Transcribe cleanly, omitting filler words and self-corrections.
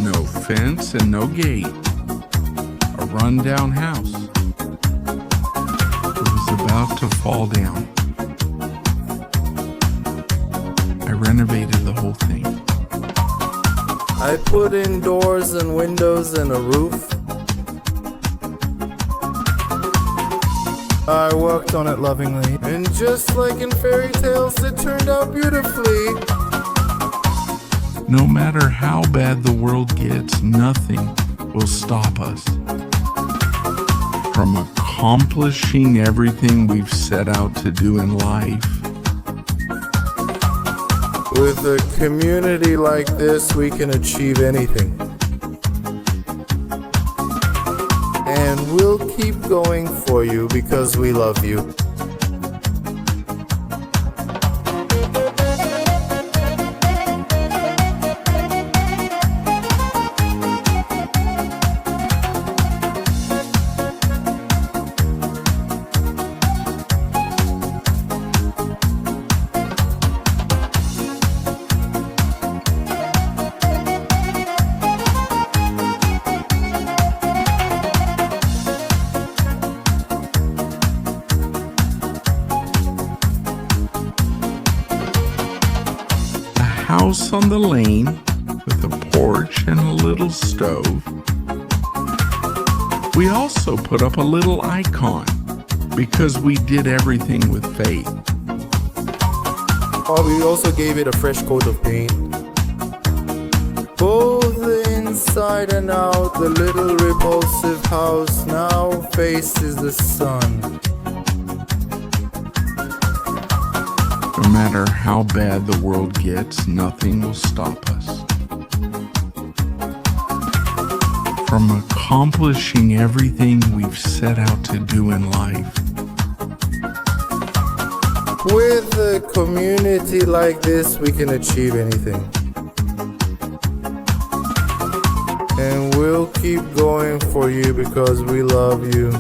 No fence and no gate. A rundown house. It was about to fall down. I renovated the whole thing. I put in doors and windows and a roof. I worked on it lovingly, and just like in fairy tales, it turned out beautifully. No matter how bad the world gets, nothing will stop us from accomplishing everything we've set out to do in life. With a community like this, we can achieve anything. And we'll keep going for you because we love you. House on the lane with a porch and a little stove. We also put up a little icon because we did everything with faith. Oh, we also gave it a fresh coat of paint. Both inside and out, the little repulsive house now faces the sun. No matter how bad the world gets, nothing will stop us from accomplishing everything we've set out to do in life. With a community like this, we can achieve anything. And we'll keep going for you because we love you.